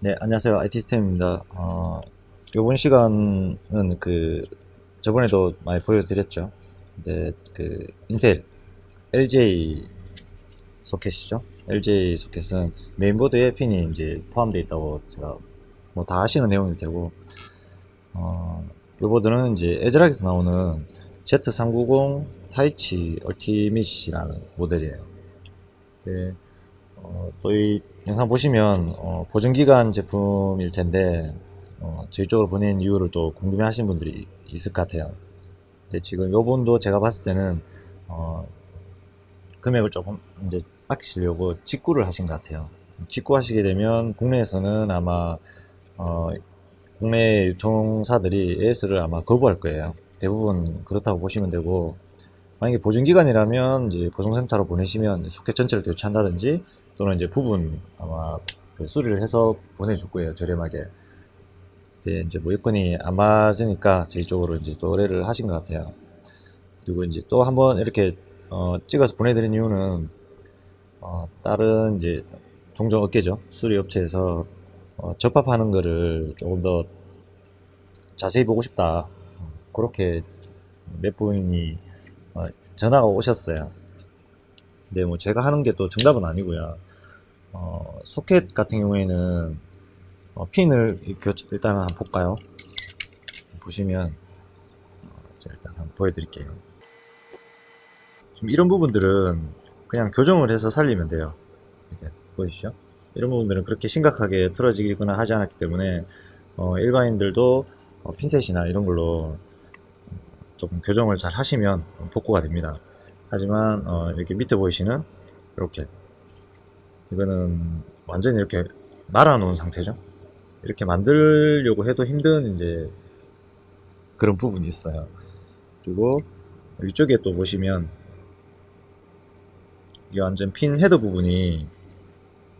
네, 안녕하세요. IT 스템입니다. 요번 시간은 저번에도 많이 보여드렸죠. 근데 인텔 LJ 소켓이죠. LJ 소켓은 메인보드에 핀이 이제 포함되어 있다고 제가 뭐 다 아시는 내용일 테고, 요 보드는 이제 에즈락에서 나오는 Z390 타이치 얼티밋이라는 모델이에요. 네, 또 이 영상 보시면 보증기간 제품일 텐데 저희 쪽으로 보낸 이유를 또 궁금해 하시는 분들이 있을 것 같아요. 근데 지금 요분도 제가 봤을 때는 금액을 조금 이제 아끼시려고 직구를 하신 것 같아요. 직구 하시게 되면 국내에서는 아마 어, 국내 유통사들이 AS를 아마 거부할 거예요. 대부분 그렇다고 보시면 되고, 만약에 보증기간이라면 이제 보증센터로 보내시면 소켓 전체를 교체한다든지 또는 이제 부분 아마 그 수리를 해서 보내줄 거예요, 저렴하게. 근데 이제 뭐 여건이 안 맞으니까 저희 쪽으로 이제 또 의뢰를 하신 것 같아요. 그리고 이제 또 한번 이렇게 찍어서 보내드린 이유는 다른 이제 동종 업계죠, 수리 업체에서 접합하는 거를 조금 더 자세히 보고 싶다, 그렇게 몇 분이 전화가 오셨어요. 근데 뭐 제가 하는 게 또 정답은 아니고요. 소켓 같은 경우에는 핀을 일단 한번 볼까요? 보시면 제가 일단 한번 보여드릴게요. 지금 이런 부분들은 그냥 교정을 해서 살리면 돼요. 이렇게 보이시죠? 이런 부분들은 그렇게 심각하게 틀어지거나 하지 않았기 때문에 일반인들도 핀셋이나 이런 걸로 조금 교정을 잘 하시면 복구가 됩니다. 하지만 이렇게 밑에 보이시는 이렇게, 이거는 완전히 이렇게 말아 놓은 상태죠. 이렇게 만들려고 해도 힘든 이제 그런 부분이 있어요. 그리고 위쪽에 또 보시면 이 완전 핀 헤더 부분이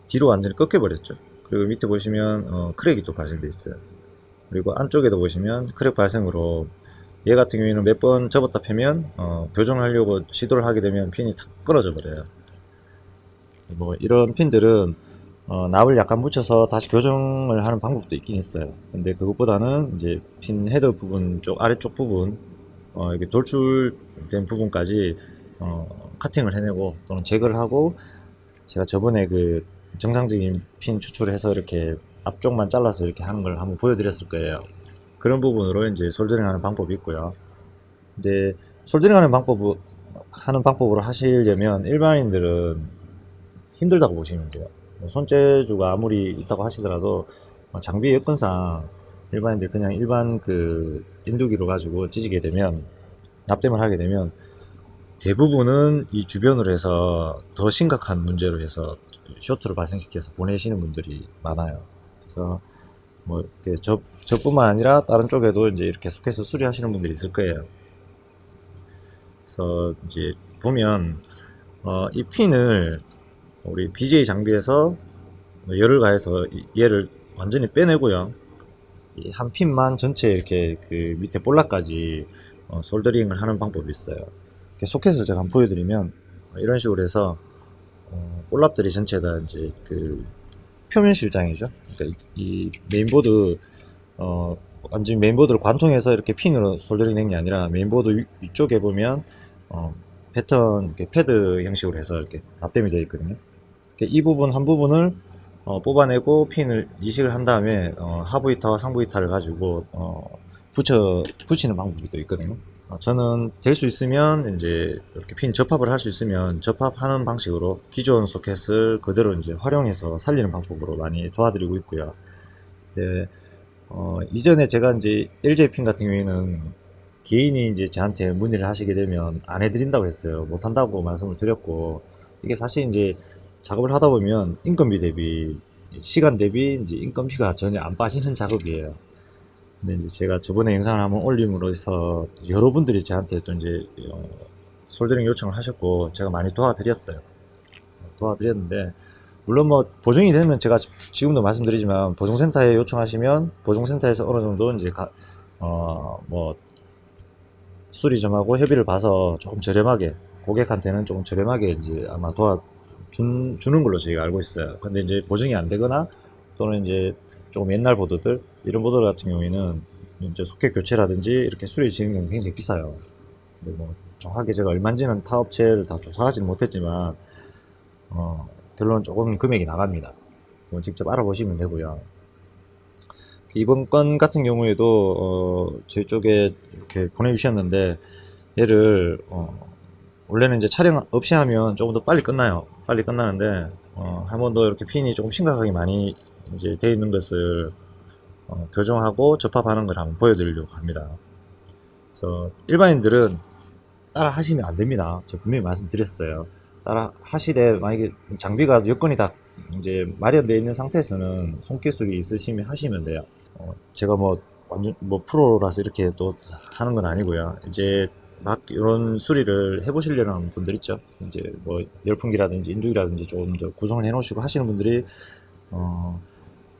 뒤로 완전히 꺾여 버렸죠. 그리고 밑에 보시면 크랙이 또 발생돼 있어요. 그리고 안쪽에도 보시면 크랙 발생으로, 얘 같은 경우에는 몇 번 접었다 펴면 교정하려고 시도를 하게 되면 핀이 탁 끊어져 버려요. 뭐 이런 핀들은 납을 약간 묻혀서 다시 교정을 하는 방법도 있긴 있어요. 근데 그것보다는 이제 핀 헤더 부분 쪽 아래쪽 부분, 이게 돌출된 부분까지 카팅을 해내고 또는 제거를 하고, 제가 저번에 그 정상적인 핀 추출을 해서 이렇게 앞쪽만 잘라서 이렇게 하는 걸 한번 보여드렸을 거예요. 그런 부분으로 이제 솔더링 하는 방법이 있고요. 근데 솔더링 하는 방법으로 하시려면 일반인들은 힘들다고 보시면 돼요. 뭐 손재주가 아무리 있다고 하시더라도 장비 여건상 일반인들 그냥 일반 그 인두기로 가지고 찢게 되면, 납땜을 하게 되면 대부분은 이 주변으로 해서 더 심각한 문제로 해서 쇼트를 발생시켜서 보내시는 분들이 많아요. 그래서 뭐 이렇게 저뿐만 아니라 다른 쪽에도 이제 이렇게 속해서 수리하시는 분들이 있을 거예요. 그래서 이제 보면 이 핀을 우리 BJ 장비에서 열을 가해서 얘를 완전히 빼내고요. 한 핀만 전체 이렇게 그 밑에 볼락까지 솔더링을 하는 방법이 있어요. 이렇게 소켓을 제가 한번 보여드리면 이런 식으로 해서 볼랍들이 전체 다 이제 그 표면 실장이죠. 그러니까 이 메인보드 완전 메인보드를 관통해서 이렇게 핀으로 솔더링 된 게 아니라 메인보드 위쪽에 보면 패턴 이렇게 패드 형식으로 해서 이렇게 납땜이 되어 있거든요. 이 부분 한 부분을 뽑아내고 핀을 이식을 한 다음에 하부 히타와 상부 히타를 가지고 붙이는 방법이 또 있거든요. 저는 될 수 있으면 이제 이렇게 핀 접합을 할 수 있으면 접합하는 방식으로 기존 소켓을 그대로 이제 활용해서 살리는 방법으로 많이 도와드리고 있고요. 네, 이전에 제가 이제 LJ 핀 같은 경우에는 개인이 이제 저한테 문의를 하시게 되면 안 해드린다고 했어요. 못 한다고 말씀을 드렸고, 이게 사실 이제 작업을 하다 보면 인건비 대비 시간 대비 이제 인건비가 전혀 안 빠지는 작업이에요. 근데 이제 제가 저번에 영상을 한번 올림으로써 여러분들이 저한테 또 이제 솔더링 요청을 하셨고 제가 많이 도와드렸어요. 도와드렸는데, 물론 뭐 보증이 되면 제가 지금도 말씀드리지만 보증센터에 요청하시면 보증센터에서 어느 정도 이제 뭐 수리점하고 협의를 봐서 조금 저렴하게, 고객한테는 조금 저렴하게 이제 아마 주는 걸로 저희가 알고 있어요. 근데 이제 보증이 안 되거나 또는 이제 조금 옛날 보드들, 이런 보드 같은 경우에는 이제 소켓 교체라든지 이렇게 수리 진행은 굉장히 비싸요. 근데 뭐 정확하게 제가 얼마인지는 타 업체를 다 조사하지는 못했지만 결론은 조금 금액이 나갑니다. 직접 알아보시면 되고요. 이번 건 같은 경우에도 저희 쪽에 이렇게 보내주셨는데, 얘를 원래는 이제 촬영 없이 하면 조금 더 빨리 끝나요. 빨리 끝나는데 한 번 더 이렇게 핀이 조금 심각하게 많이 이제 되어 있는 것을 교정하고 접합하는 걸 한번 보여드리려고 합니다. 그래서 일반인들은 따라 하시면 안 됩니다. 제가 분명히 말씀드렸어요. 따라 하시되 만약에 장비가 여건이 다 이제 마련되어 있는 상태에서는 손기술이 있으시면 하시면 돼요. 제가 뭐 완전 뭐 프로라서 이렇게 또 하는 건 아니고요. 이제 막 이런 수리를 해보시려는 분들 있죠. 이제 뭐 열풍기라든지 인두기라든지 조금 더 구성을 해놓으시고 하시는 분들이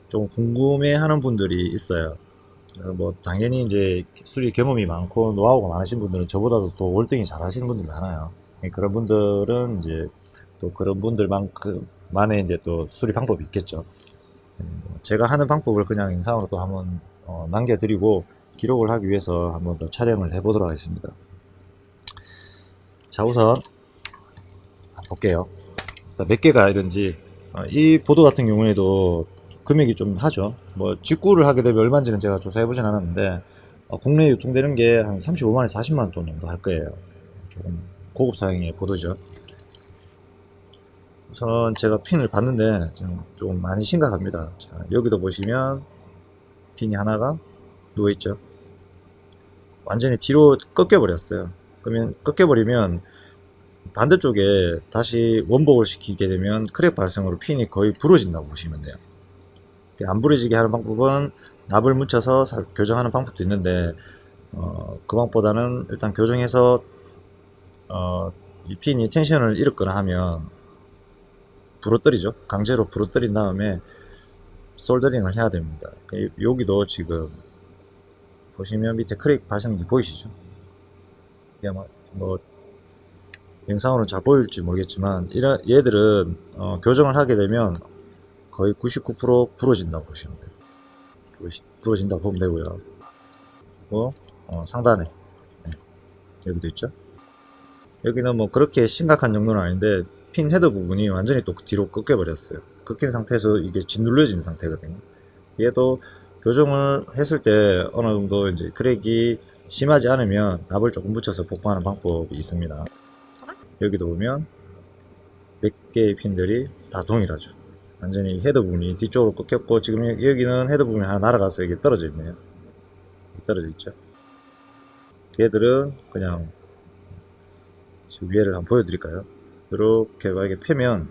좀 궁금해하는 분들이 있어요. 뭐 당연히 이제 수리 경험이 많고 노하우가 많으신 분들은 저보다도 또 월등히 잘 하시는 분들이 많아요. 그런 분들은 이제 또 그런 분들만큼만의 이제 또 수리 방법이 있겠죠. 제가 하는 방법을 그냥 영상으로 또 한번 남겨드리고 기록을 하기 위해서 한번 더 촬영을 해보도록 하겠습니다. 자, 우선 볼게요. 일단 몇 개가 이런지. 이 보드 같은 경우에도 금액이 좀 하죠. 뭐 직구를 하게 되면 얼마인지는 제가 조사해 보진 않았는데 국내에 유통되는 게 한 35만에서 40만 돈 정도 할 거예요. 조금 고급 사양의 보드죠. 우선 제가 핀을 봤는데 좀 많이 심각합니다. 자, 여기도 보시면 핀이 하나가 누워있죠. 완전히 뒤로 꺾여 버렸어요. 그러면 꺾여 버리면 반대쪽에 다시 원복을 시키게 되면 크랙 발생으로 핀이 거의 부러진다고 보시면 돼요. 안 부러지게 하는 방법은 납을 묻혀서 교정하는 방법도 있는데 그 방법보다는 일단 교정해서 이 핀이 텐션을 잃었거나 하면 부러뜨리죠. 강제로 부러뜨린 다음에 솔더링을 해야 됩니다. 여기도 지금 보시면 밑에 크랙 발생기 보이시죠? 뭐 영상으로는 잘 보일지 모르겠지만 얘들은 교정을 하게 되면 거의 99% 부러진다고 보시면 돼요. 부러진다고 보면 되고요. 그리고 상단에 여기도 있죠. 여기는 뭐 그렇게 심각한 정도는 아닌데 핀 헤더 부분이 완전히 또 뒤로 꺾여 버렸어요. 꺾인 상태에서 이게 짓눌려진 상태거든요. 얘도 교정을 했을 때 어느 정도 이제 크랙이 심하지 않으면 납을 조금 붙여서 복구하는 방법이 있습니다. 여기도 보면 몇 개의 핀들이 다 동일하죠. 완전히 헤더 부분이 뒤쪽으로 꺾였고, 지금 여기는 헤더 부분이 하나 날아가서 이게 떨어져 있네요. 떨어져 있죠. 얘들은 그냥 지금 위에를 한번 보여드릴까요? 이렇게 만약에 펴면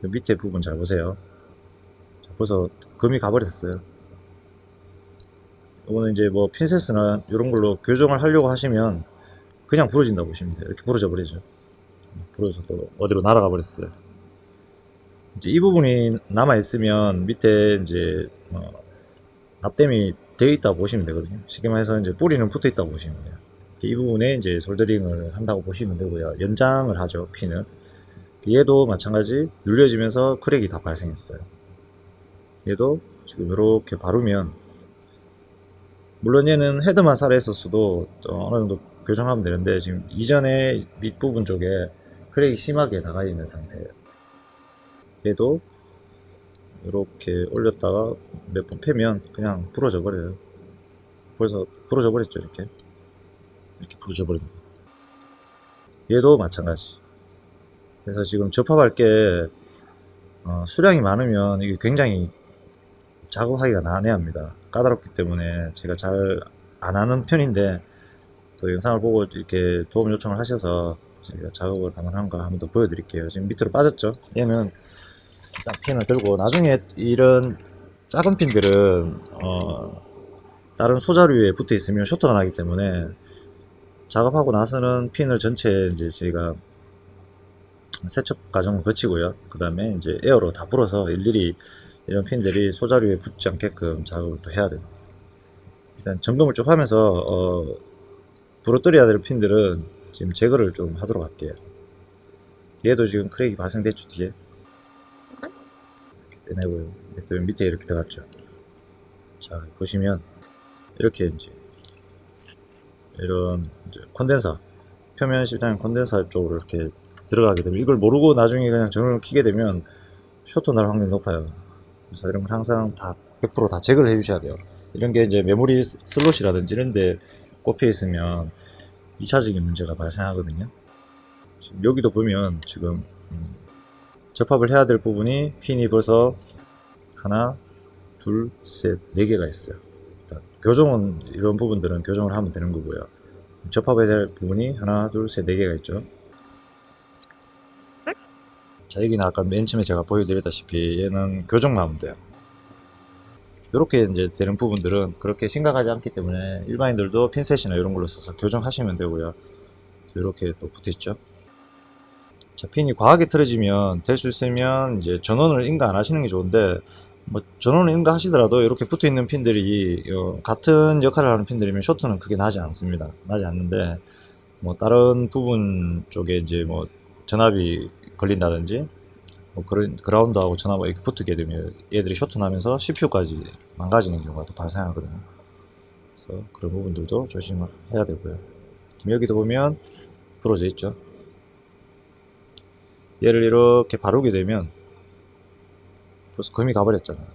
밑에 부분 잘 보세요. 자, 벌써 금이 가버렸어요. 이거는 이제 뭐 핀셋이나 이런 걸로 교정을 하려고 하시면 그냥 부러진다 보시면 돼요. 이렇게 부러져 버리죠. 부러져서 또 어디로 날아가 버렸어요. 이제 이 부분이 남아 있으면 밑에 이제 납땜이 되어 있다고 보시면 되거든요. 쉽게 말해서 이제 뿌리는 붙어 있다고 보시면 돼요. 이 부분에 이제 솔더링을 한다고 보시면 되고요. 연장을 하죠, 핀은. 얘도 마찬가지 눌려지면서 크랙이 다 발생했어요. 얘도 지금 이렇게 바르면, 물론 얘는 헤드만 살아있었어도 어느 정도 교정하면 되는데 지금 이전에 밑부분 쪽에 크랙이 심하게 나가 있는 상태예요. 얘도 이렇게 올렸다가 몇 번 패면 그냥 부러져 버려요. 그래서 부러져 버렸죠. 이렇게 부러져 버립니다. 얘도 마찬가지. 그래서 지금 접합할 게 수량이 많으면 이게 굉장히 작업하기가 난해합니다. 까다롭기 때문에 제가 잘 안 하는 편인데 또 영상을 보고 이렇게 도움 요청을 하셔서 제가 작업을 가능한 걸 한번 더 보여드릴게요. 지금 밑으로 빠졌죠. 얘는 일단 핀을 들고, 나중에 이런 작은 핀들은 다른 소자류에 붙어 있으면 쇼트가 나기 때문에 작업하고 나서는 핀을 전체 이제 제가 세척 과정을 거치고요. 그 다음에 이제 에어로 다 불어서 일일이 이런 핀들이 소자류에 붙지 않게끔 작업을 또 해야 됩니다. 일단 점검을 좀 하면서 부러뜨려야 될 핀들은 지금 제거를 좀 하도록 할게요. 얘도 지금 크랙이 발생됐죠. 뒤에 떼내고요. 또 밑에 이렇게 들어갔죠. 자, 보시면 이렇게 이제 이런 이제 콘덴서, 표면 실장인 콘덴서 쪽으로 이렇게 들어가게 되면, 이걸 모르고 나중에 그냥 전원을 켜게 되면 쇼트 날 확률이 높아요. 그래서 이런 건 항상 다 100% 다 체크를 해 주셔야 돼요. 이런 게 이제 메모리 슬롯이라든지 이런 데 꼽혀 있으면 2차적인 문제가 발생하거든요. 지금 여기도 보면 지금 접합을 해야 될 부분이 핀이 벌써 하나, 둘, 셋, 네 개가 있어요. 일단 교정은, 이런 부분들은 교정을 하면 되는 거고요. 접합해야 될 부분이 하나, 둘, 셋, 네 개가 있죠. 자, 여기는 아까 맨 처음에 제가 보여드렸다시피 얘는 교정만 하면 돼요. 이렇게 이제 되는 부분들은 그렇게 심각하지 않기 때문에 일반인들도 핀셋이나 이런 걸로 써서 교정하시면 되고요. 이렇게 또 붙어 있죠. 자, 핀이 과하게 틀어지면 될 수 있으면 이제 전원을 인가 안 하시는 게 좋은데, 뭐 전원을 인가 하시더라도 이렇게 붙어 있는 핀들이 같은 역할을 하는 핀들이면 쇼트는 크게 나지 않습니다. 나지 않는데, 뭐 다른 부분 쪽에 이제 뭐 전압이 걸린다든지, 뭐 그런 그라운드하고 전압이 이렇게 붙게 되면 얘들이 쇼트 나면서 CPU까지 망가지는 경우가 또 발생하거든요. 그래서 그런 부분들도 조심을 해야 되고요. 여기도 보면 부러져 있죠. 얘를 이렇게 바르게 되면 벌써 금이 가버렸잖아요.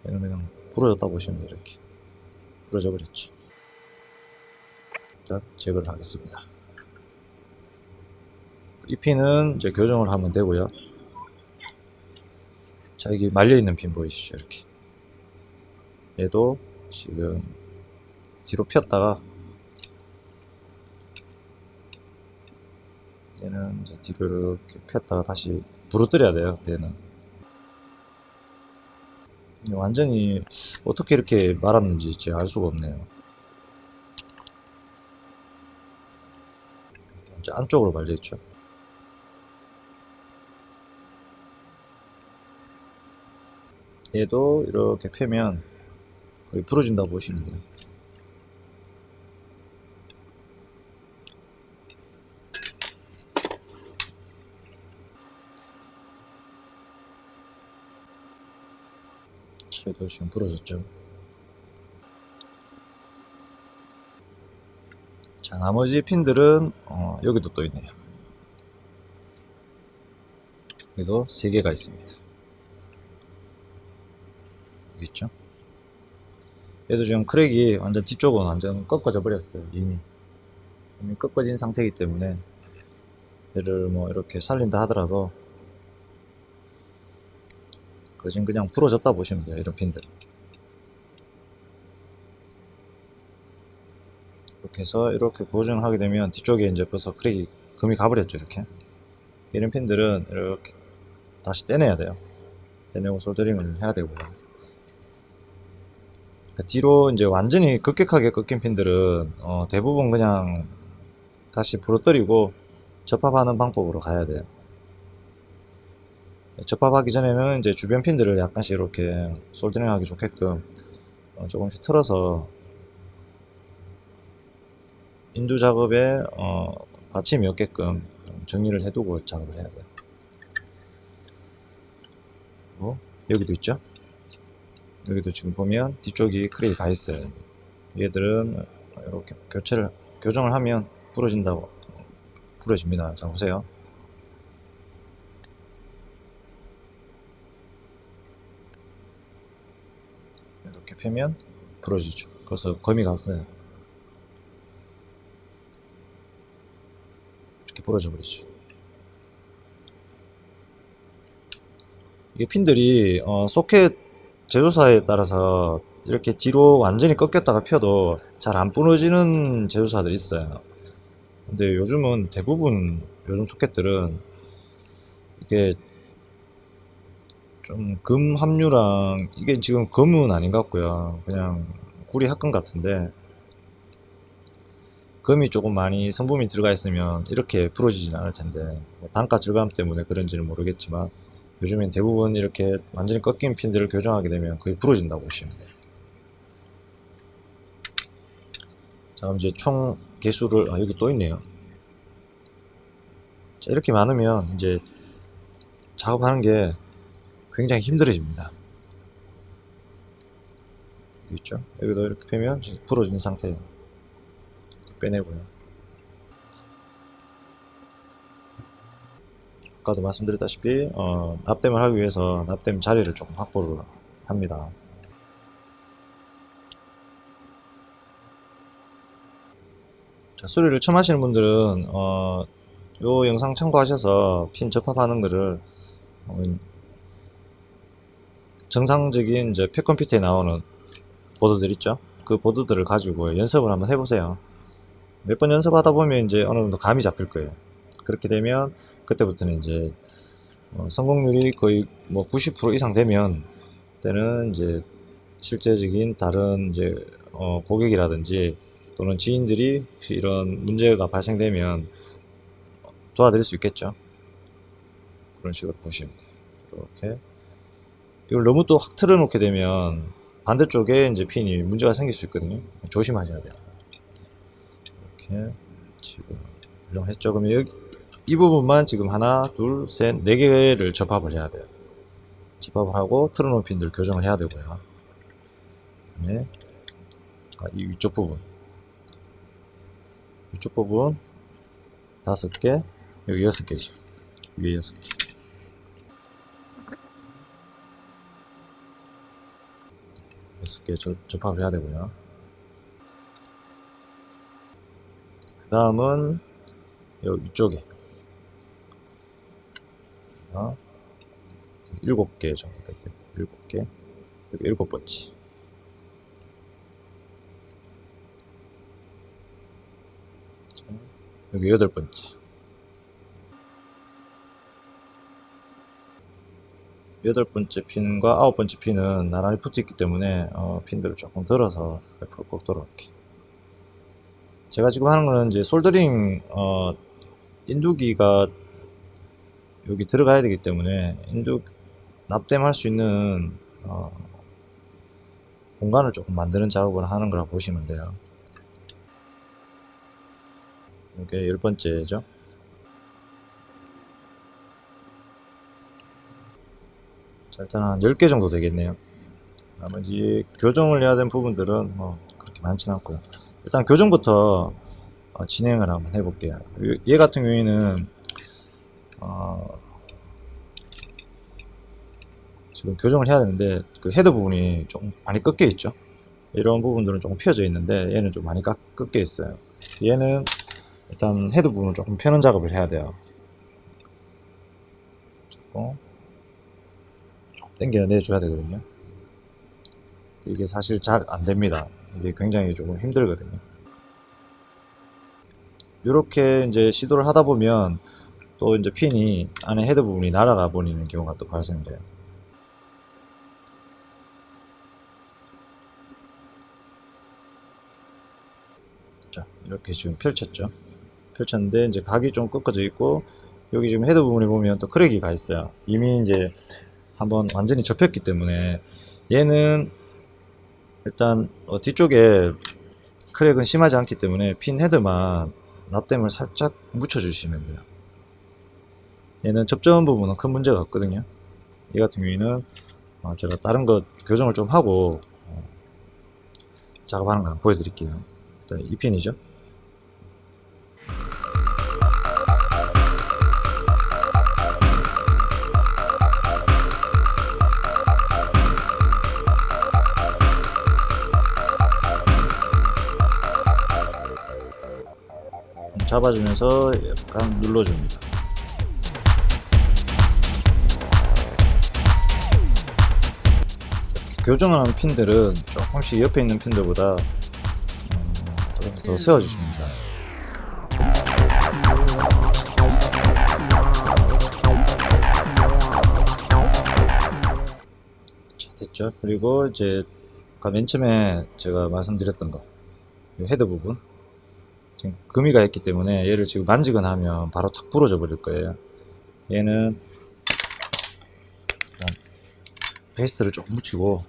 얘는 그냥 부러졌다 보시면 돼요. 이렇게 부러져 버렸지. 일단 제거를 하겠습니다. 이 핀은 이제 교정을 하면 되고요. 자, 여기 말려있는 핀 보이시죠? 이렇게 얘도 지금 뒤로 폈다가, 얘는 이제 뒤로 이렇게 폈다가 다시 부러뜨려야 돼요. 얘는 완전히 어떻게 이렇게 말았는지 이제 알 수가 없네요. 이제 안쪽으로 말려있죠. 얘도 이렇게 펴면 거의 부러진다고 보시면 돼요. 얘도 지금 부러졌죠. 자, 나머지 핀들은 여기도 또 있네요. 여기도 3개가 있습니다. 여기 있죠. 얘도 지금 크랙이 완전 뒤쪽은 완전 꺾어져 버렸어요. 이미 꺾어진 상태이기 때문에 얘를 뭐 이렇게 살린다 하더라도 그진 그냥 부러졌다 보시면 돼요. 이런 핀들 이렇게 해서 이렇게 고정을 하게 되면 뒤쪽에 이제 벌써 크랙이 금이 가버렸죠. 이렇게 이런 핀들은 이렇게 다시 떼내야 돼요. 떼내고 솔더링을 해야 되고요. 뒤로 이제 완전히 급격하게 꺾인 핀들은 대부분 그냥 다시 부러뜨리고 접합하는 방법으로 가야 돼요. 접합하기 전에는 이제 주변 핀들을 약간씩 이렇게 솔더링 하기 좋게끔 조금씩 틀어서 인두 작업에 받침이 없게끔 정리를 해두고 작업을 해야 돼요. 여기도 있죠. 여기도 지금 보면 뒤쪽이 크랙이 가 있어요. 얘들은 이렇게 교정을 하면 부러집니다. 자, 보세요. 이렇게 펴면 부러지죠. 그래서 검이 갔어요. 이렇게 부러져 버리죠. 이게 핀들이 소켓 제조사에 따라서 이렇게 뒤로 완전히 꺾였다가 펴도 잘 안 부러지는 제조사들이 있어요. 근데 요즘은 대부분 요즘 소켓들은 이게 좀 금 함유랑, 이게 지금 금은 아닌 것 같고요. 그냥 구리 합금 같은데 금이 조금 많이 성분이 들어가 있으면 이렇게 부러지진 않을 텐데, 단가 절감 때문에 그런지는 모르겠지만 요즘엔 대부분 이렇게 완전히 꺾인 핀들을 교정하게 되면 거의 부러진다고 보시면 돼요. 자, 그럼 이제 총 개수를, 여기 또 있네요. 자, 이렇게 많으면 이제 작업하는 게 굉장히 힘들어집니다. 있죠? 여기도 이렇게 빼면 부러진 상태예요. 빼내고요. 아까도 말씀드렸다시피 납땜을 하기 위해서 납땜 자리를 조금 확보를 합니다. 자, 수리를 처음 하시는 분들은 요 영상 참고하셔서 핀 접합하는 거를 정상적인 이제 팩컴퓨터에 나오는 보드들 있죠? 그 보드들을 가지고 연습을 한번 해보세요. 몇 번 연습하다 보면 이제 어느 정도 감이 잡힐 거예요. 그렇게 되면 그때부터는 이제 성공률이 거의 뭐 90% 이상 되면 때는 이제 실제적인 다른 이제 고객이라든지 또는 지인들이 혹시 이런 문제가 발생되면 도와드릴 수 있겠죠. 그런 식으로 보시면 돼요. 이렇게 이걸 너무 또 확 틀어놓게 되면 반대쪽에 이제 핀이 문제가 생길 수 있거든요. 조심하셔야 돼요. 이렇게 지금 훌륭했죠. 그러면 여기 이 부분만 지금 하나, 둘, 셋, 네 개를 접합을 해야 돼요. 접합을 하고 틀어놓은 핀들 교정을 해야 되고요. 그다음에 이 위쪽 부분, 위쪽 부분 5개, 여기 6개죠. 위에 6개. 접합을 해야 되고요. 그 다음은 여기 위쪽에 7개 정도 되겠네요. 7개. 여기 7번째. 여기 8번째. 8번째 핀과 9번째 핀은 나란히 붙어 있기 때문에 핀들을 조금 들어서 옆으로 꼭 돌아갈게요. 제가 지금 하는 거는 이제 솔더링 인두기가 여기 들어가야 되기 때문에 납땜 할 수 있는 공간을 조금 만드는 작업을 하는 거라고 보시면 돼요. 이게 10번째죠. 자, 일단 한 10개 정도 되겠네요. 나머지 교정을 해야 되는 부분들은 뭐 그렇게 많지는 않고요. 일단 교정부터 진행을 한번 해볼게요. 얘 같은 경우에는 지금 교정을 해야 되는데 그 헤더 부분이 좀 많이 꺾여 있죠. 이런 부분들은 조금 펴져 있는데 얘는 좀 많이 꺾여 있어요. 얘는 일단 헤더 부분을 조금 펴는 작업을 해야 돼요. 조금 당겨 내줘야 되거든요. 이게 사실 잘 안됩니다. 이게 굉장히 조금 힘들거든요. 이렇게 이제 시도를 하다 보면 또 이제 핀이 안에 헤더 부분이 날아가 버리는 경우가 또 발생돼요. 자, 이렇게 지금 펼쳤죠. 펼쳤는데 이제 각이 좀 꺾어져 있고 여기 지금 헤더 부분에 보면 또 크랙이 가 있어요. 이미 이제 한번 완전히 접혔기 때문에 얘는 일단 뒤쪽에 크랙은 심하지 않기 때문에 핀 헤드만 납땜을 살짝 묻혀 주시면 돼요. 얘는 접점 부분은 큰 문제가 없거든요. 이 같은 경우에는 제가 다른 거 교정을 좀 하고 작업하는 거 보여드릴게요. 일단 이 핀이죠. 잡아주면서 약간 눌러줍니다. 교정하는 핀들은 조금씩 옆에 있는 핀들보다 조금 더 세워주시면 좋아요. 자, 됐죠? 그리고 이제 아까 맨 처음에 제가 말씀드렸던 거, 이 헤더 부분 지금 금이가 있기 때문에 얘를 지금 만지거나 하면 바로 탁 부러져 버릴 거예요. 얘는 베이스를 조금 묻히고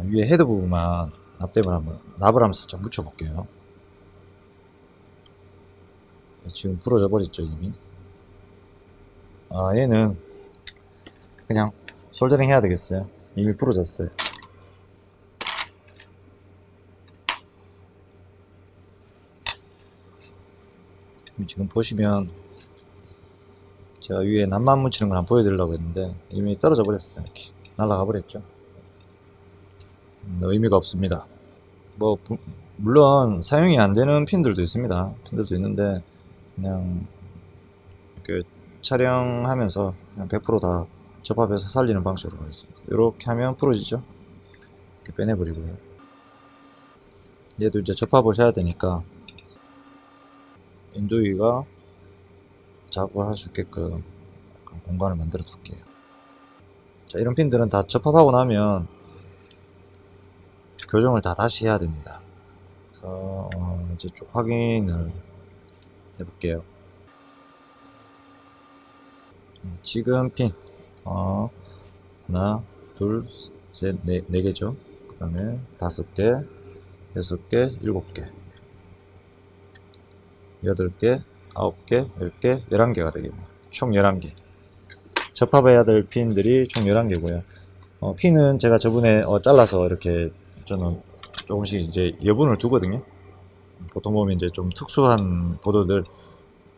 위에 헤드 부분만 납땜을 한번 살짝 묻혀 볼게요. 지금 부러져 버렸죠 이미. 얘는 그냥 솔더링 해야 되겠어요. 이미 부러졌어요. 지금 보시면 제가 위에 난만 묻히는 걸 한번 보여드리려고 했는데 이미 떨어져 버렸어요. 이렇게 날아가 버렸죠. 의미가 없습니다. 뭐 물론 사용이 안 되는 핀들도 있습니다. 핀들도 있는데 그냥 이렇게 촬영하면서 그냥 100%다 접합해서 살리는 방식으로 가겠습니다. 이렇게 하면 부러지죠. 이렇게 빼내버리고요. 얘도 이제 접합을 해야 되니까 인두위가 작업을 할 수 있게끔 약간 공간을 만들어 둘게요. 자, 이런 핀들은 다 접합하고 나면 교정을 다 다시 해야 됩니다. 그래서 이제 쭉 확인을 해볼게요. 지금 핀 하나, 둘, 셋, 네 개죠. 그 다음에 5개, 6개, 7개, 8개, 9개, 10개, 11개가 되겠네요. 총 11개. 접합해야 될 핀들이 총 11개고요. 핀은 제가 저번에 잘라서 이렇게 저는 조금씩 이제 여분을 두거든요. 보통 보면 이제 좀 특수한 보도들,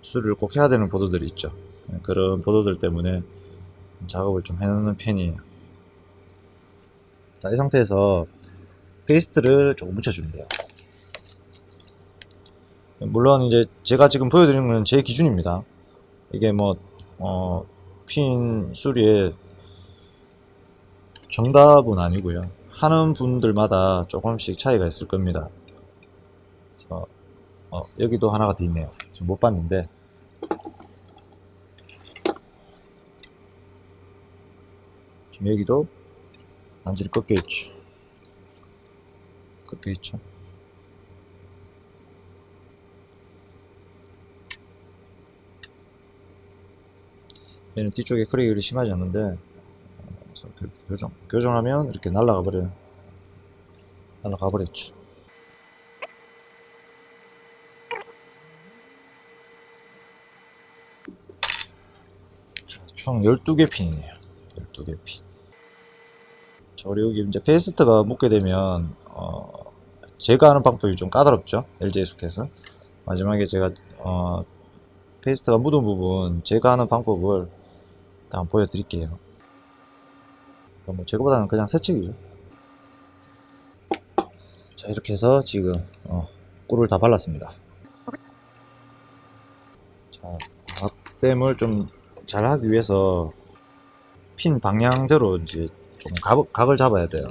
수리를 꼭 해야 되는 보도들이 있죠. 그런 보도들 때문에 작업을 좀 해놓는 편이에요. 자, 이 상태에서 페이스트를 조금 묻혀주면 돼요. 물론 이제 제가 지금 보여드리는 건 제 기준입니다. 이게 뭐 핀 수리의 정답은 아니고요. 하는 분들마다 조금씩 차이가 있을 겁니다. 그래서 여기도 하나가 더 있네요. 지금 못 봤는데 지금 여기도 완전히 꺾여 있죠. 꺾여 있죠. 얘는 뒤쪽에 크랙이 심하지 않는데 교정하면 이렇게 날아가 버려요. 날아가 버렸죠. 자, 총 12개 핀이네요. 12개 핀. 자, 우리 여기 이제 페이스트가 묻게 되면 제거하는 방법이 좀 까다롭죠. LG에 속해서 마지막에 제가 페이스트가 묻은 부분 제거하는 방법을 한번 보여드릴게요. 뭐 제거보다는 그냥 세척이죠. 자, 이렇게 해서 지금 꿀을 다 발랐습니다. 자, 각댐을 좀 잘 하기 위해서 핀 방향대로 이제 좀 각을 잡아야 돼요.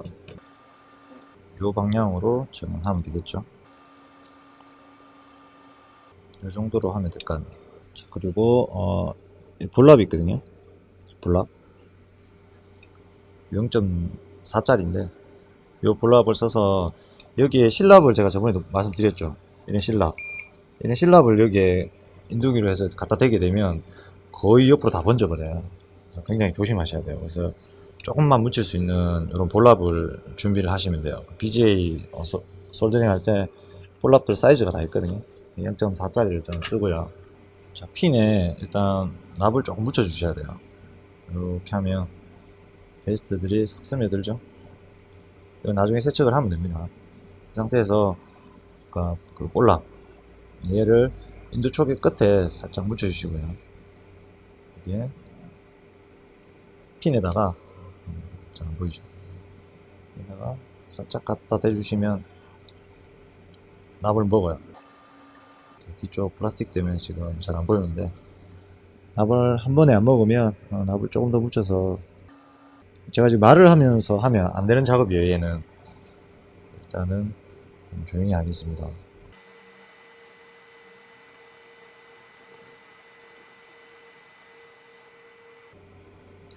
이 방향으로 지금 하면 되겠죠. 이 정도로 하면 될 것 같네요. 그리고 볼랍이 있거든요. 볼랍 0.4짜리인데 이 볼랍을 써서 여기에 실랍을 제가 저번에도 말씀드렸죠. 이런 실랍을 여기에 인두기로 해서 갖다 대게 되면 거의 옆으로 다 번져버려요. 그래서 굉장히 조심하셔야 돼요. 그래서 조금만 묻힐 수 있는 이런 볼랍을 준비를 하시면 돼요. BGA 솔더링 할 때 볼랍들 사이즈가 다 있거든요. 0.4짜리를 저는 쓰고요. 자, 핀에 일단 납을 조금 묻혀 주셔야 돼요. 이렇게 하면 베이스트들이 싹 스며들죠. 이건 나중에 세척을 하면 됩니다. 이 상태에서 그 볼랍 얘를 인두촉의 끝에 살짝 묻혀 주시고요. 이게 핀에다가 잘 안 보이죠? 여기다가 살짝 갖다 대주시면 납을 먹어요. 뒤쪽 플라스틱 때문에 지금 잘 안 보이는데 납을 한 번에 안 먹으면 납을 조금 더 묻혀서 제가 지금 말을 하면서 하면 안 되는 작업이에요. 얘는 일단은 좀 조용히 하겠습니다.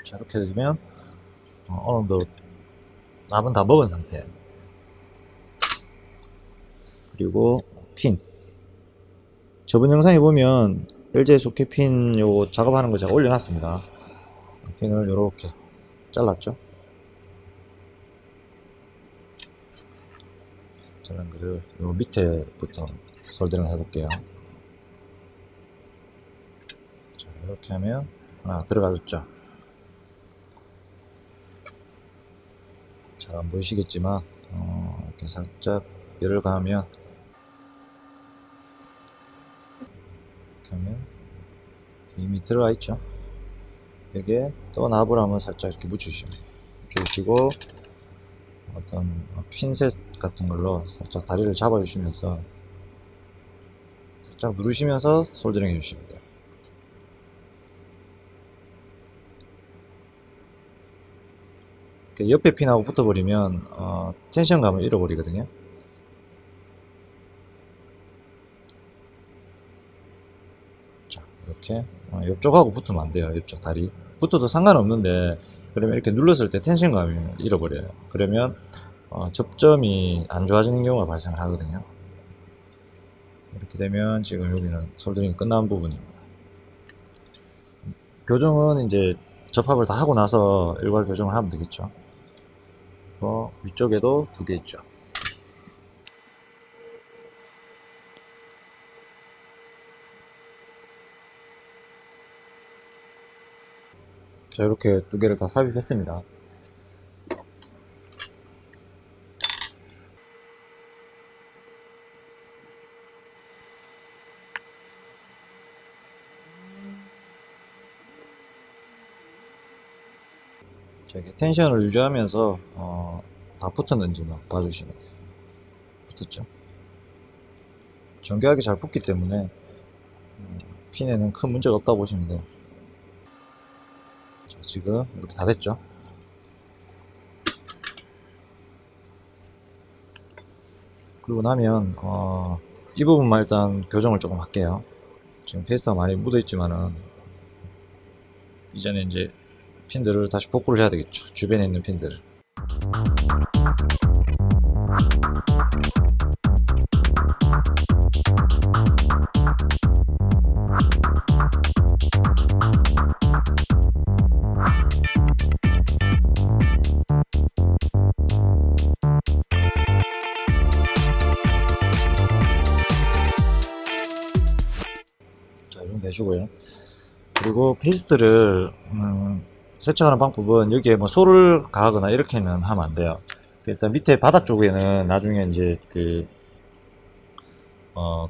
자, 이렇게 되면 어느 정도 납은 다 먹은 상태. 그리고 핀. 저번 영상에 보면 LG 소켓핀 요 작업하는 거 제가 올려놨습니다. 핀을 요렇게 잘랐죠. 잘란 거를 요 밑에부터 솔더링을 해볼게요. 자, 이렇게 하면 하나 들어가졌죠. 잘 안 보이시겠지만 이렇게 살짝 열을 가하면 이렇게 하면 이미 들어가 있죠. 여기에 또 납을 한번 살짝 이렇게 묻혀주시고 어떤 핀셋 같은 걸로 살짝 다리를 잡아주시면서 살짝 누르시면서 솔더링 해주시면 돼요. 옆에 핀하고 붙어버리면 텐션감을 잃어버리거든요. 자, 이렇게 옆쪽하고 붙으면 안 돼요. 옆쪽 다리 붙어도 상관없는데 그러면 이렇게 눌렀을 때 텐션감을 잃어버려요. 그러면 접점이 안 좋아지는 경우가 발생을 하거든요. 이렇게 되면 지금 여기는 솔더링이 끝난 부분입니다. 교정은 이제 접합을 다 하고 나서 일괄 교정을 하면 되겠죠. 위쪽에도 2개 있죠. 자, 이렇게 2개를 다 삽입했습니다. 자, 이렇게 텐션을 유지하면서 다 붙었는지 막 봐주시면 돼요. 붙었죠? 정교하게 잘 붙기 때문에 핀에는 큰 문제가 없다고 보시면 돼요. 자, 지금 이렇게 다 됐죠? 그리고 나면 이 부분만 일단 교정을 조금 할게요. 지금 페이스트가 많이 묻어 있지만은 이전에 이제 핀들을 다시 복구를 해야 되겠죠. 주변에 있는 핀들을. 자, 이 정도 해주고요. 그리고 페이스트를 세척하는 방법은 여기에 뭐 솔을 가하거나 이렇게는 하면 안 돼요. 일단 밑에 바닥 쪽에는 나중에 이제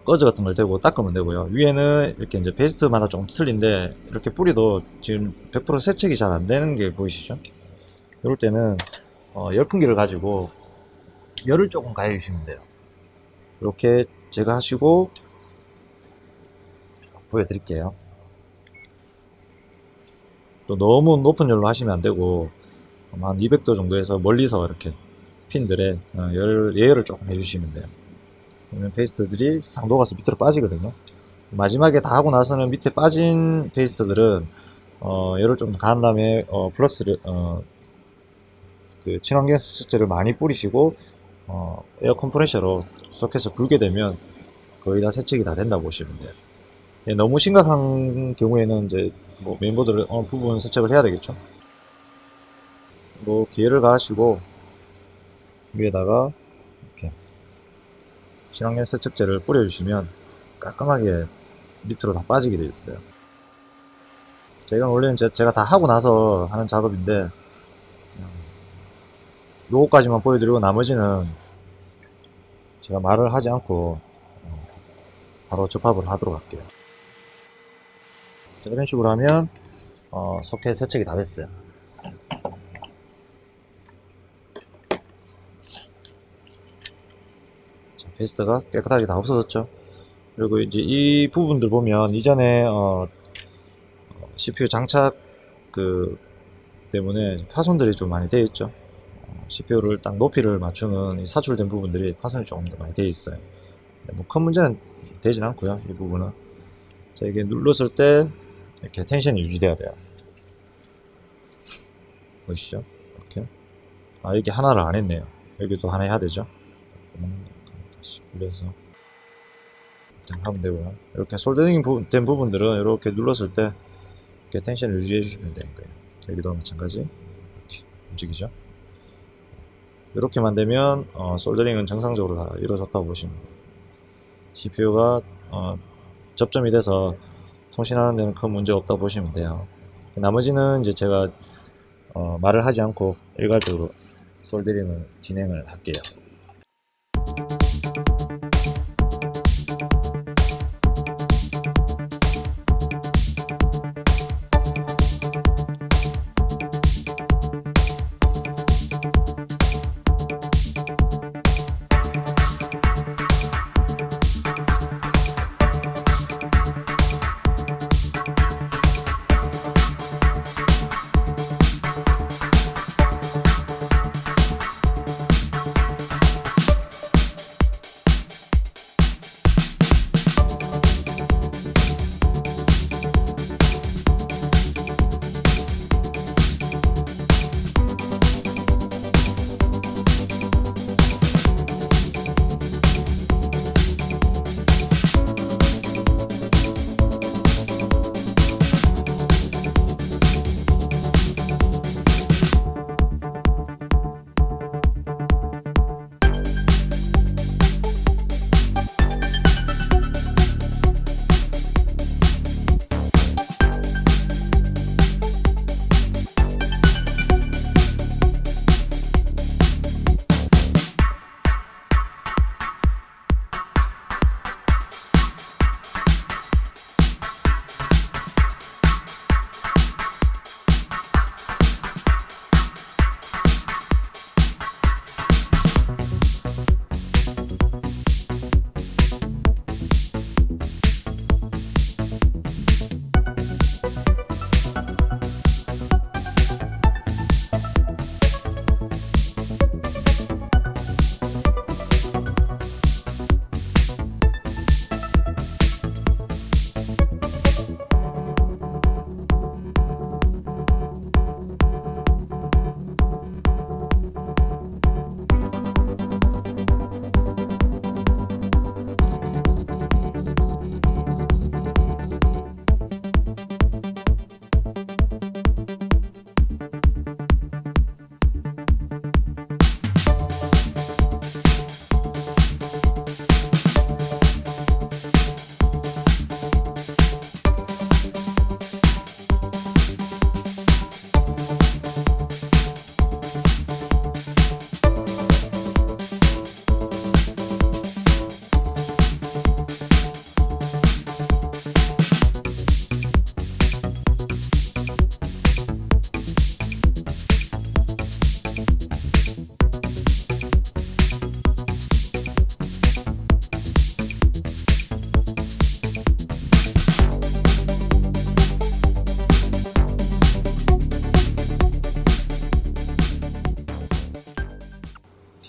꺼즈 같은 걸 대고 닦으면 되고요. 위에는 이렇게 이제 페이스트마다 조금 틀린데 이렇게 뿌리도 지금 100% 세척이 잘 안 되는 게 보이시죠? 이럴 때는 열풍기를 가지고 열을 조금 가해 주시면 돼요. 이렇게 제가 하시고 보여드릴게요. 또 너무 높은 열로 하시면 안 되고 한 200도 정도에서 멀리서 이렇게 핀들에 예열을 조금 해주시면 돼요. 그러면 페이스트들이 상도가서 밑으로 빠지거든요. 마지막에 다 하고 나서는 밑에 빠진 페이스트들은 열을 좀 가한 다음에 플럭스를 그 친환경 세척제를 많이 뿌리시고 에어 컴프레셔로 소켓에서 불게 되면 거의 다 세척이 다 된다고 보시면 돼요. 너무 심각한 경우에는 이제 뭐 메인보드를 어느 부분 세척을 해야 되겠죠. 뭐 기회를 가하시고 위에다가 이렇게 친환경 세척제를 뿌려주시면 깔끔하게 밑으로 다 빠지게 되어 있어요. 제가 원래는 제가 다 하고 나서 하는 작업인데 요거까지만 보여드리고 나머지는 제가 말을 하지 않고 바로 접합을 하도록 할게요. 이런 식으로 하면 소켓 세척이 다 됐어요. 자, 페이스트가 깨끗하게 다 없어졌죠. 그리고 이제 이 부분들 보면 이전에 CPU 장착 때문에 파손들이 좀 많이 되어 있죠. CPU를 딱 높이를 맞추는 이 사출된 부분들이 파손이 조금 더 많이 되어 있어요. 뭐 큰 문제는 되진 않고요. 이 부분은 자, 이게 눌렀을 때 이렇게 텐션이 유지돼야 돼요. 보이시죠? 이렇게 여기 하나를 안 했네요. 여기도 하나 해야 되죠. 다시 불려서 하면 되고요. 이렇게 솔더링 된 부분들은 이렇게 눌렀을 때 이렇게 텐션을 유지해 주시면 되는 거예요. 여기도 마찬가지 이렇게 움직이죠. 이렇게만 되면 솔더링은 정상적으로 다 이루어졌다고 보시면 돼요. CPU가 접점이 돼서 통신하는 데는 큰 문제 없다고 보시면 돼요. 나머지는 이제 제가 말을 하지 않고 일괄적으로 솔더링을 진행을 할게요.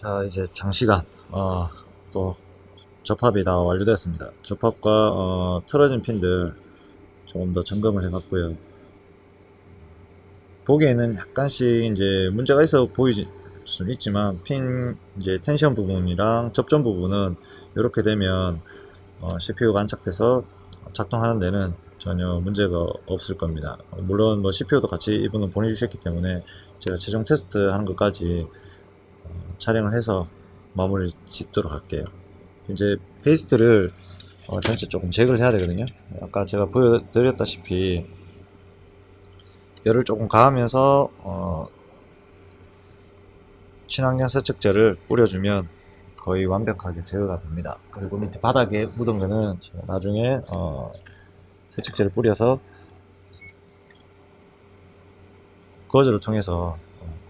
자, 이제 장시간 또 접합이 다 완료됐습니다. 접합과 틀어진 핀들 조금 더 점검을 해봤고요. 보기에는 약간씩 이제 문제가 있어 보일 수는 있지만 핀 이제 텐션 부분이랑 접점 부분은 이렇게 되면 CPU가 안착돼서 작동하는 데는 전혀 문제가 없을 겁니다. 물론 뭐 CPU도 같이 이분은 보내주셨기 때문에 제가 최종 테스트 하는 것까지 촬영을 해서 마무리 짓도록 할게요. 이제 페이스트를 전체 조금 제거를 해야 되거든요. 아까 제가 보여드렸다시피 열을 조금 가하면서 친환경 세척제를 뿌려주면 거의 완벽하게 제거가 됩니다. 그리고 밑에 바닥에 묻은 거는 제가 나중에 세척제를 뿌려서 거즈를 통해서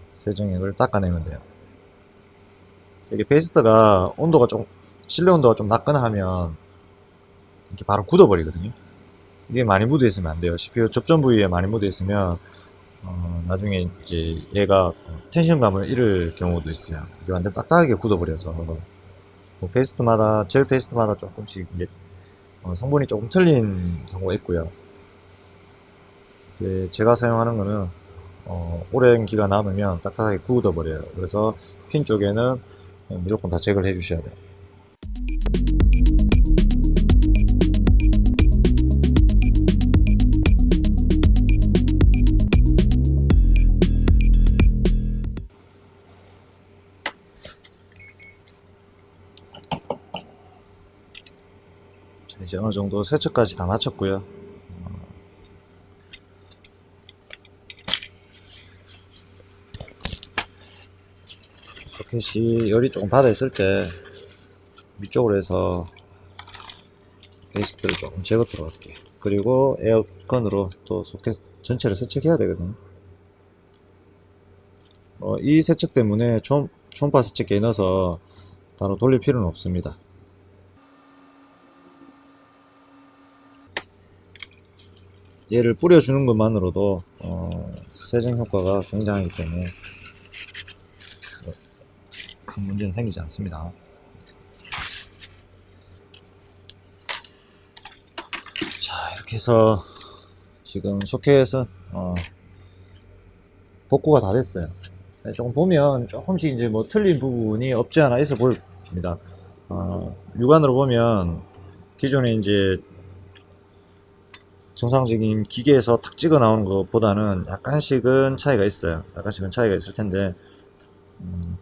세정액을 닦아내면 돼요. 이게 페이스트가 온도가 좀 실내 온도가 좀 낮거나 하면 이렇게 바로 굳어버리거든요. 이게 많이 묻어 있으면 안 돼요. CPU 접점 부위에 많이 묻어 있으면 나중에 이제 얘가 텐션감을 잃을 경우도 있어요. 이게 완전 딱딱하게 굳어버려서 뭐 페이스트마다 젤 페이스트마다 조금씩 이제 성분이 조금 틀린 경우가 있고요. 제가 사용하는 거는 오랜 기간 놔두면 딱딱하게 굳어버려요. 그래서 핀 쪽에는 무조건 다 제거를 해 주셔야 돼요. 자, 이제 어느 정도 세척까지 다 마쳤고요. 소켓이 열이 조금 받아 있을 때 위쪽으로 해서 베이스들을 조금 제거 들어갈게요. 그리고 에어건으로 또 소켓 전체를 세척해야 되거든요. 이 세척 때문에 초음파 세척기에 넣어서 따로 돌릴 필요는 없습니다. 얘를 뿌려주는 것만으로도 세정 효과가 굉장하기 때문에 큰 문제는 생기지 않습니다. 자, 이렇게 해서 지금 소켓은 복구가 다 됐어요. 조금 보면 조금씩 이제 뭐 틀린 부분이 없지 않아 있어 보입니다. 육안으로 보면 기존에 이제 정상적인 기계에서 탁 찍어 나오는 것보다는 약간씩은 차이가 있어요. 약간씩은 차이가 있을 텐데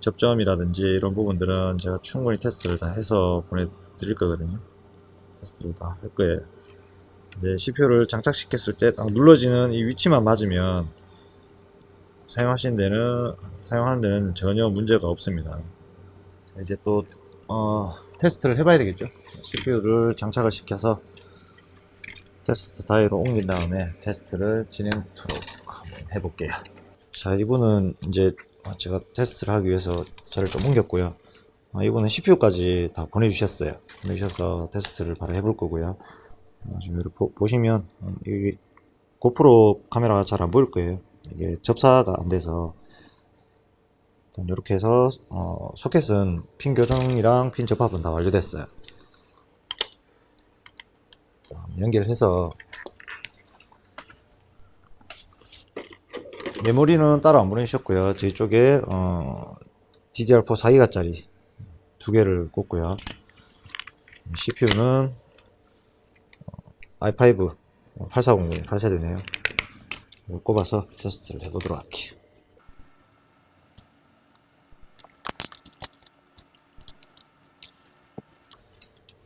접점이라든지 이런 부분들은 제가 충분히 테스트를 다 해서 보내드릴 거거든요. 테스트를 다 할 거예요. 근데 CPU를 장착시켰을 때 딱 눌러지는 이 위치만 맞으면 사용하는 데는 전혀 문제가 없습니다. 자, 이제 또 테스트를 해봐야 되겠죠. CPU를 장착을 시켜서 테스트 다이로 옮긴 다음에 테스트를 진행토록 한번 해볼게요. 자, 이분은 이제 제가 테스트를 하기 위해서 자리를 좀 옮겼고요. 이분은 CPU까지 다 보내주셨어요. 보내주셔서 테스트를 바로 해볼 거고요. 지금 이렇게 보시면 여기 고프로 카메라가 잘 안 보일 거예요. 이게 접사가 안 돼서 일단 이렇게 해서 소켓은 핀 교정이랑 핀 접합은 다 완료됐어요. 연결해서 메모리는 따로 안 보내주셨고요. 저희 쪽에 DDR4 4기가짜리 두 개를 꽂고요. CPU는 i5 8400 8세대네요. 이걸 꼽아서 테스트를 해보도록 할게요.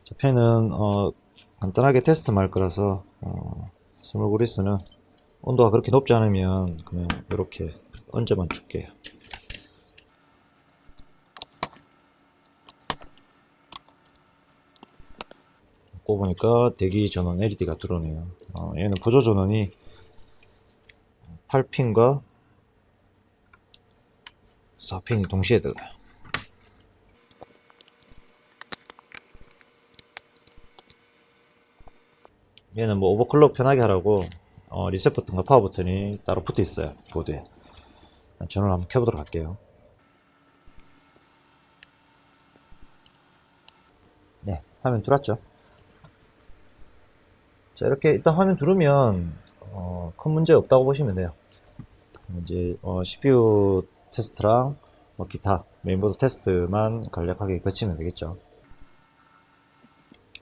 자, 펜은 간단하게 테스트만 할 거라서 스몰 그리스는 온도가 그렇게 높지 않으면 그냥 이렇게 얹어만 줄게요. 꼽으니까 대기 전원 LED가 들어오네요. 얘는 보조 전원이 8핀과 4핀이 동시에 들어가요. 얘는 뭐 오버클럭 편하게 하라고 리셋 버튼과 파워 버튼이 따로 붙어 있어요. 보드에. 전원을 한번 켜보도록 할게요. 네, 화면 들어왔죠. 자, 이렇게 일단 화면 두르면 큰 문제 없다고 보시면 돼요. 이제 CPU 테스트랑 뭐 기타 메인보드 테스트만 간략하게 거치면 되겠죠.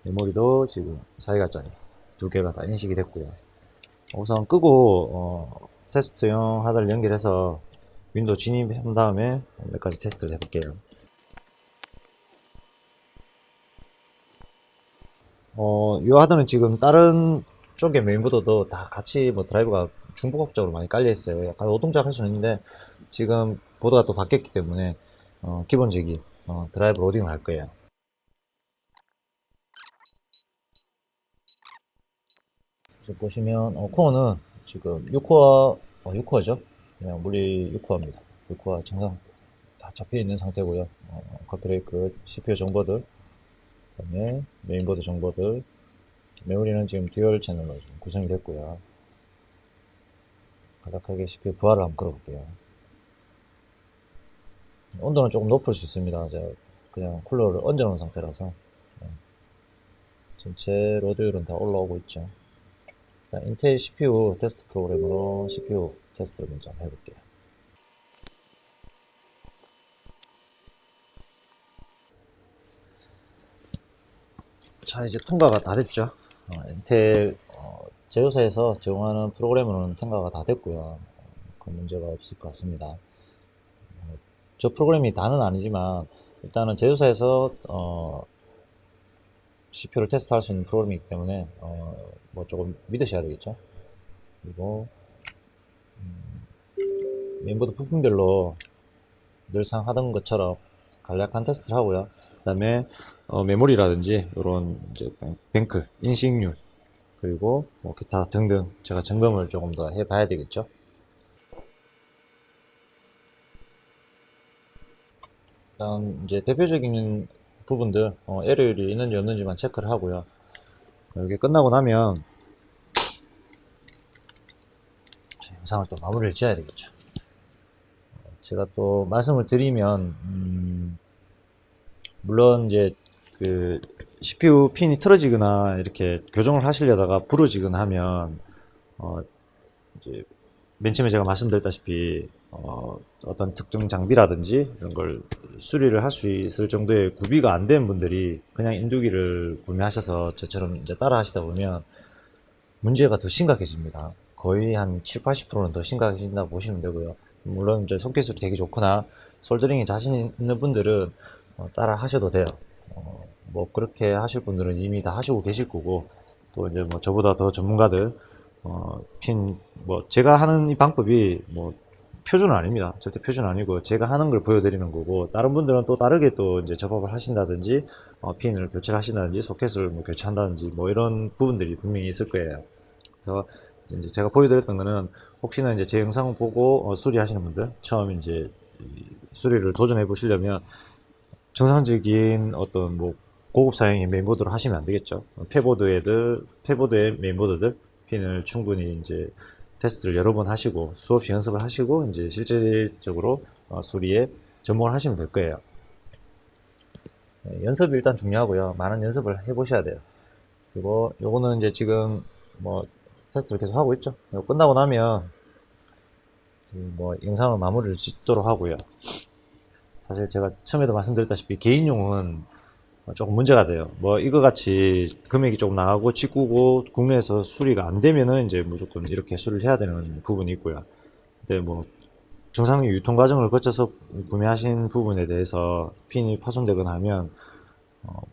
메모리도 지금 4기가짜리 두 개가 다 인식이 됐고요. 우선 끄고 테스트용 하드를 연결해서 윈도우 진입한 다음에 몇 가지 테스트를 해볼게요. 이 하드는 지금 다른 쪽의 메인보드도 다 같이 뭐 드라이브가 중복적으로 많이 깔려 있어요. 약간 오동작할 수는 있는데 지금 보드가 또 바뀌었기 때문에 기본적인 드라이브 로딩을 할 거예요. 지금 보시면 코어는 지금 6코어 6코어죠. 그냥 물리 6코어입니다. 6코어 정상 다 잡혀 있는 상태고요. 커피레이크 CPU 정보들, 그다음에 메인보드 정보들, 메모리는 지금 듀얼 채널로 지금 구성이 됐고요. 간략하게 CPU 부하를 한번 끌어볼게요. 온도는 조금 높을 수 있습니다. 제가 그냥 쿨러를 얹어 놓은 상태라서 전체 로드율은 다 올라오고 있죠. 일단 인텔 CPU 테스트 프로그램으로 CPU 테스트를 먼저 해볼게요. 자, 이제 통과가 다 됐죠. 인텔 제휴사에서 제공하는 프로그램으로는 통과가 다 됐고요. 그 문제가 없을 것 같습니다. 저 프로그램이 다는 아니지만 일단은 제휴사에서 CPU를 테스트할 수 있는 프로그램이기 때문에 뭐 조금 믿으셔야 되겠죠. 그리고 메인보드 부품별로 늘상 하던 것처럼 간략한 테스트를 하고요. 그다음에 메모리라든지 이런 이제 뱅크, 인식률 그리고 뭐 기타 등등 제가 점검을 조금 더 해봐야 되겠죠. 일단 이제 대표적인 부분들 에러율이 있는지 없는지만 체크를 하고요. 이게 끝나고 나면 영상을 또 마무리를 지어야 되겠죠. 제가 또 말씀을 드리면 물론 이제 그 CPU 핀이 틀어지거나 이렇게 교정을 하시려다가 부러지거나 하면 이제 맨 처음에 제가 말씀드렸다시피 어떤 특정 장비라든지 이런 걸 수리를 할 수 있을 정도의 구비가 안 된 분들이 그냥 인두기를 구매하셔서 저처럼 이제 따라 하시다 보면 문제가 더 심각해집니다. 거의 한 7, 80%는 더 심각해진다고 보시면 되고요. 물론 이제 손기술이 되게 좋거나 솔더링이 자신 있는 분들은 따라 하셔도 돼요. 뭐 그렇게 하실 분들은 이미 다 하시고 계실 거고, 또 이제 뭐 저보다 더 전문가들 뭐 제가 하는 이 방법이 뭐 표준은 아닙니다. 절대 표준 아니고 제가 하는 걸 보여드리는 거고, 다른 분들은 또 다르게 또 이제 접합을 하신다든지 핀을 교체를 하신다든지 소켓을 뭐 교체한다든지 뭐 이런 부분들이 분명히 있을 거예요. 그래서 이제 제가 보여드렸던 거는 혹시나 이제 제 영상을 보고 수리하시는 분들, 처음 이제 수리를 도전해 보시려면 정상적인 어떤 뭐 고급 사양의 메인보드로 하시면 안 되겠죠. 폐보드의 메인보드들 핀을 충분히 이제 테스트를 여러 번 하시고 수없이 연습을 하시고 이제 실질적으로 수리에 접목을 하시면 될 거예요. 연습이 일단 중요하고요. 많은 연습을 해 보셔야 돼요. 그리고 요거는 이제 지금 뭐 테스트를 계속 하고 있죠. 끝나고 나면 뭐 영상을 마무리를 짓도록 하고요. 사실 제가 처음에도 말씀드렸다시피 개인용은 조금 문제가 돼요. 뭐 이거 같이 금액이 조금 나가고 직구고 국내에서 수리가 안 되면은 이제 무조건 이렇게 수리를 해야 되는 부분이 있고요. 근데 뭐 정상 유통 과정을 거쳐서 구매하신 부분에 대해서 핀이 파손되거나 하면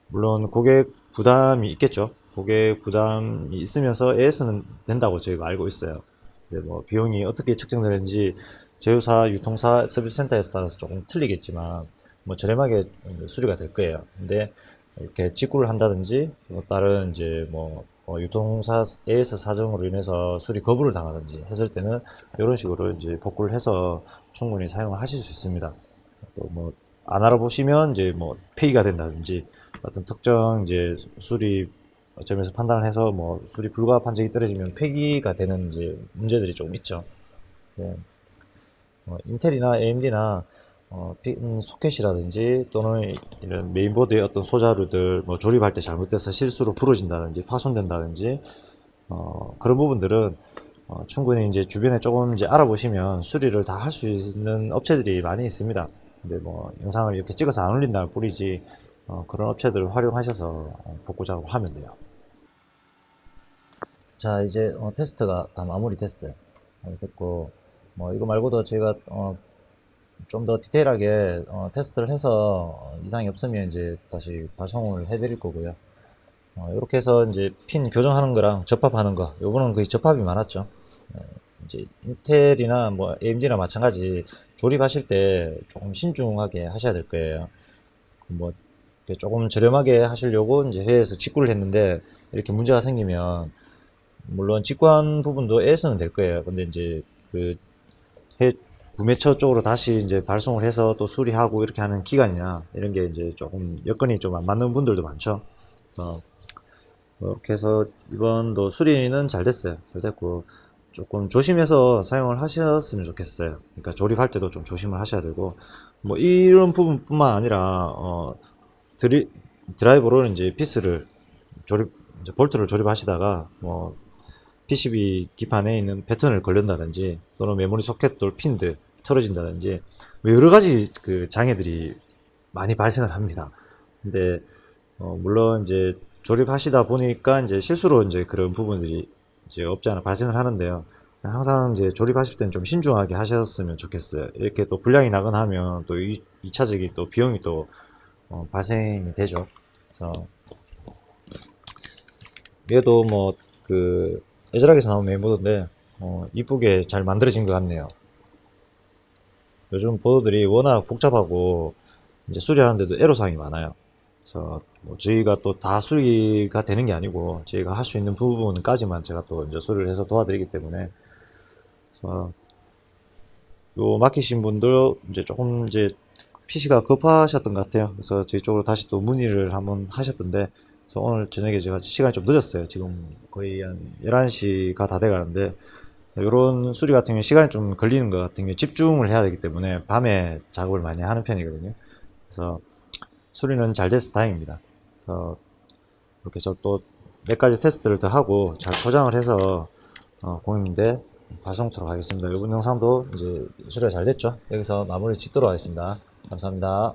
물론 고객 부담이 있겠죠. 고객 부담이 있으면서 AS는 된다고 저희가 알고 있어요. 근데 뭐 비용이 어떻게 책정되는지 제휴사, 유통사, 서비스 센터에 따라서 조금 틀리겠지만 뭐 저렴하게 수리가 될 거예요. 근데 이렇게 직구를 한다든지 뭐 다른 이제 뭐 유통사 AS 사정으로 인해서 수리 거부를 당하든지 했을 때는 이런 식으로 이제 복구를 해서 충분히 사용을 하실 수 있습니다. 또 뭐 안 알아보시면 이제 뭐 폐기가 된다든지 어떤 특정 이제 수리 점에서 판단을 해서 뭐 수리 불가 판정이 떨어지면 폐기가 되는 이제 문제들이 조금 있죠. 네. 인텔이나 AMD나 핀 소켓이라든지 또는 이런 메인보드의 어떤 소자루들 뭐 조립할 때 잘못돼서 실수로 부러진다든지 파손된다든지 그런 부분들은 충분히 이제 주변에 조금 이제 알아보시면 수리를 다 할 수 있는 업체들이 많이 있습니다. 근데 뭐 영상을 이렇게 찍어서 안 올린다는 뿌리지 그런 업체들을 활용하셔서 복구 작업을 하면 돼요. 자, 이제 테스트가 다 마무리 됐어요. 됐고 뭐 이거 말고도 제가 좀 더 디테일하게 테스트를 해서 이상이 없으면 이제 다시 발송을 해드릴 거고요. 이렇게 해서 이제 핀 교정하는 거랑 접합하는 거, 요거는 거의 접합이 많았죠. 이제 인텔이나 뭐 AMD나 마찬가지 조립하실 때 조금 신중하게 하셔야 될 거예요. 뭐 조금 저렴하게 하시려고 이제 회사에서 직구를 했는데 이렇게 문제가 생기면 물론 직구한 부분도 AS는 될 거예요. 근데 이제 그 구매처 쪽으로 다시 이제 발송을 해서 또 수리하고 이렇게 하는 기간이나 이런 게 이제 조금 여건이 좀 안 맞는 분들도 많죠. 그래서 이렇게 해서 이번도 수리는 잘 됐어요. 잘 됐고 조금 조심해서 사용을 하셨으면 좋겠어요. 그러니까 조립할 때도 좀 조심을 하셔야 되고 뭐 이런 부분뿐만 아니라 드라이버로는 이제 피스를 이제 볼트를 조립하시다가 뭐 PCB 기판에 있는 패턴을 걸린다든지 또는 메모리 소켓돌 핀들 틀어진다든지 뭐 여러 가지 그 장애들이 많이 발생을 합니다. 근데 물론 이제 조립하시다 보니까 이제 실수로 이제 그런 부분들이 이제 없지 않아 발생을 하는데요. 항상 이제 조립하실 때는 좀 신중하게 하셨으면 좋겠어요. 이렇게 또 불량이 나거나 하면 또 2차적인 또 비용이 또 발생이 되죠. 그래서 얘도 뭐 그 에즈락에서 나온 메인보드인데 이쁘게 잘 만들어진 것 같네요. 요즘 보드들이 워낙 복잡하고 이제 수리하는데도 애로사항이 많아요. 그래서 뭐 저희가 또 다 수리가 되는 게 아니고 저희가 할 수 있는 부분까지만 제가 또 이제 수리를 해서 도와드리기 때문에, 그래서 요 맡기신 분들 이제 조금 이제 PC가 급하셨던 것 같아요. 그래서 저희 쪽으로 다시 또 문의를 한번 하셨던데, 그래서 오늘 저녁에 제가 시간이 좀 늦었어요. 지금 거의 한 11시가 다 돼 가는데, 요런 수리 같은 경우에 시간이 좀 걸리는 것 같은 경우에 집중을 해야 되기 때문에 밤에 작업을 많이 하는 편이거든요. 그래서 수리는 잘 돼서 다행입니다. 그래서 이렇게 저 또 몇 가지 테스트를 더 하고 잘 포장을 해서 고객님들 발송토록 하겠습니다. 이번 영상도 이제 수리가 잘 됐죠? 여기서 마무리 짓도록 하겠습니다. 감사합니다.